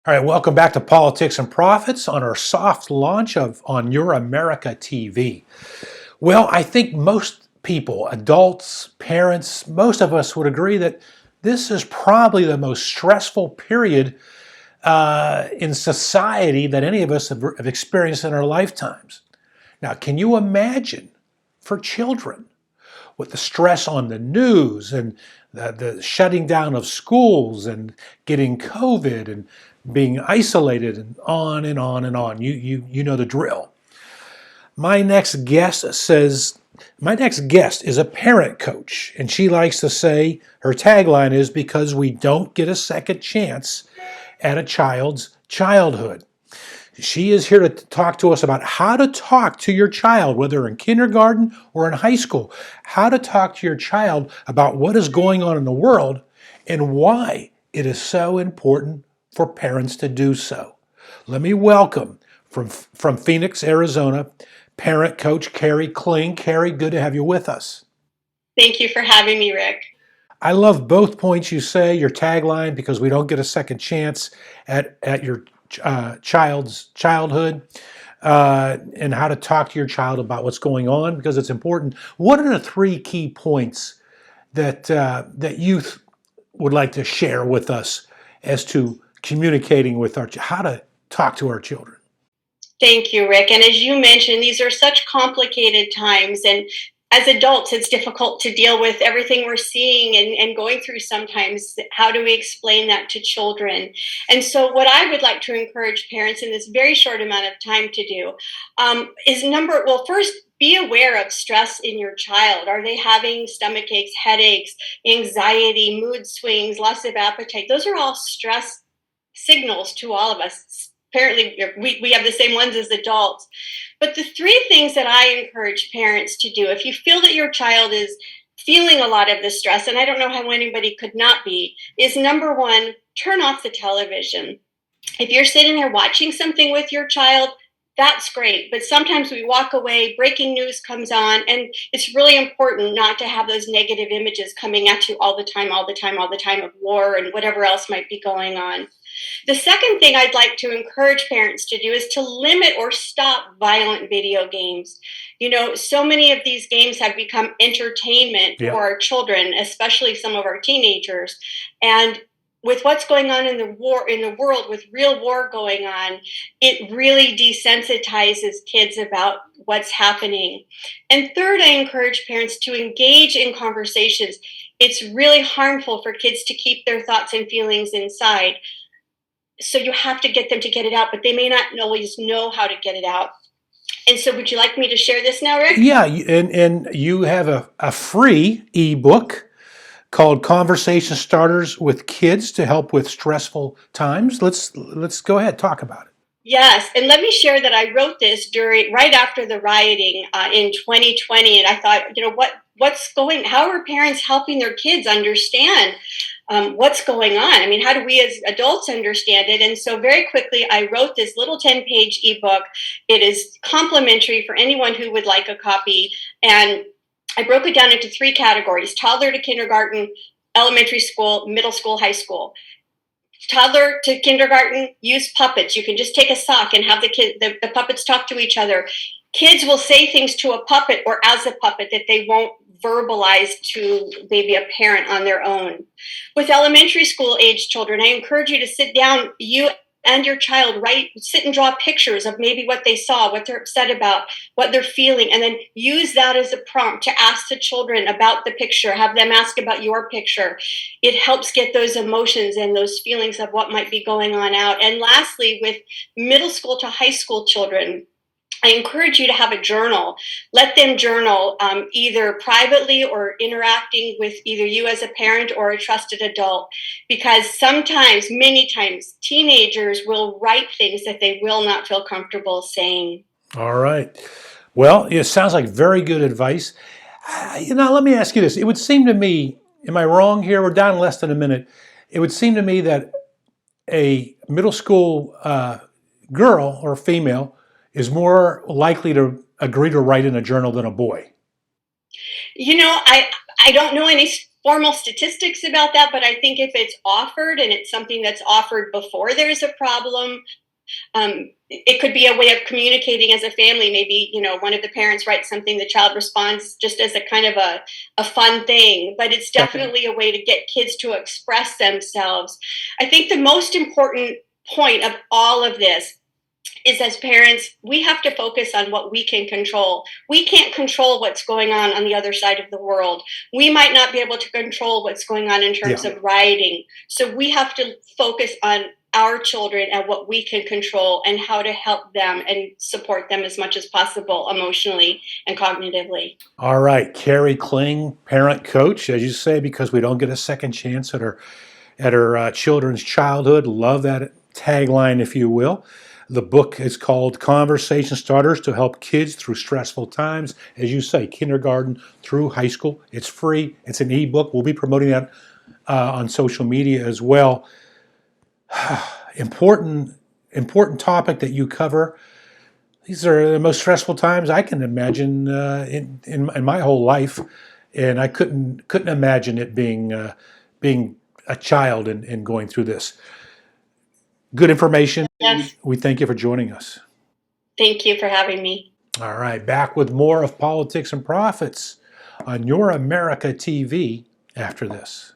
All right, welcome back to Politics and Profits on our soft launch of On Your America TV. Well, I think most people, adults, parents, most of us would agree that this is probably the most stressful period in society that any of us have experienced in our lifetimes. Now, can you imagine for children with the stress on the news and the shutting down of schools and getting COVID and being isolated and on and on and on. You know the drill. My next guest is a parent coach, and she likes to say her tagline is because we don't get a second chance at a child's childhood. She is here to talk to us about how to talk to your child, whether in kindergarten or in high school, how to talk to your child about what is going on in the world and why it is so important for parents to do so. Let me welcome from Phoenix, Arizona, parent coach Kari Kling. Kari, good to have you with us. Thank you for having me, Rick. I love both points you say, your tagline, because we don't get a second chance at your child's childhood, and how to talk to your child about what's going on, because it's important. What are the three key points that youth would like to share with us as to communicating with how to talk to our children? Thank you, Rick. And as you mentioned, these are such complicated times. And as adults, it's difficult to deal with everything we're seeing and going through sometimes. How do we explain that to children? And so, what I would like to encourage parents in this very short amount of time to do is first, be aware of stress in your child. Are they having stomach aches, headaches, anxiety, mood swings, loss of appetite? Those are all stress signals to all of us. Apparently, we have the same ones as adults. But the three things that I encourage parents to do, if you feel that your child is feeling a lot of the stress, and I don't know how anybody could not be, is number one, turn off the television. If you're sitting there watching something with your child, that's great. But sometimes we walk away, breaking news comes on, and it's really important not to have those negative images coming at you all the time of war and whatever else might be going on. The second thing I'd like to encourage parents to do is to limit or stop violent video games. You know, so many of these games have become entertainment Yeah. for our children, especially some of our teenagers. And with what's going on in the world, with real war going on, it really desensitizes kids about what's happening. And third, I encourage parents to engage in conversations. It's really harmful for kids to keep their thoughts and feelings inside. So you have to get them to get it out, but they may not always know how to get it out. And so would you like me to share this now, Rick? Yeah, and you have a free ebook called Conversation Starters with Kids to help with stressful times. Let's go ahead, talk about it. Yes, and let me share that I wrote this right after the rioting in 2020, and I thought, how are parents helping their kids understand what's going on? I mean, how do we as adults understand it? And so very quickly, I wrote this little 10-page ebook. It is complimentary for anyone who would like a copy, and I broke it down into three categories: toddler to kindergarten, elementary school, middle school, high school. Toddler to kindergarten, use puppets. You can just take a sock and have the puppets talk to each other. Kids will say things to a puppet or as a puppet that they won't verbalize to maybe a parent on their own. With elementary school age children, I encourage you to sit down, you and your child, sit and draw pictures of maybe what they saw, what they're upset about, what they're feeling, and then use that as a prompt to ask the children about the picture, have them ask about your picture. It helps get those emotions and those feelings of what might be going on out. And lastly, with middle school to high school children, I encourage you to have a journal. Let them journal either privately or interacting with either you as a parent or a trusted adult, because sometimes, many times, teenagers will write things that they will not feel comfortable saying. All right. Well, it sounds like very good advice. Let me ask you this. It would seem to me, am I wrong here? We're down less than a minute. It would seem to me that a middle school girl or female is more likely to agree to write in a journal than a boy. I don't know any formal statistics about that, but I think if it's offered and it's something that's offered before there's a problem, it could be a way of communicating as a family. Maybe, one of the parents writes something, the child responds just as a kind of a fun thing, but it's definitely a way to get kids to express themselves. I think the most important point of all of this is, as parents, we have to focus on what we can control. We can't control what's going on the other side of the world. We might not be able to control what's going on in terms of rioting. So we have to focus on our children and what we can control and how to help them and support them as much as possible emotionally and cognitively. All right, Kari Kling, parent coach, as you say, because we don't get a second chance at our children's childhood. Love that tagline, if you will. The book is called Conversation Starters to Help Kids Through Stressful Times. As you say, kindergarten through high school. It's free. It's an ebook. We'll be promoting that on social media as well. Important topic that you cover. These are the most stressful times I can imagine in my whole life, and I couldn't imagine it being a child and going through this. Good information. Yes. We thank you for joining us. Thank you for having me. All right, back with more of Politics and Profits on Your America TV after this.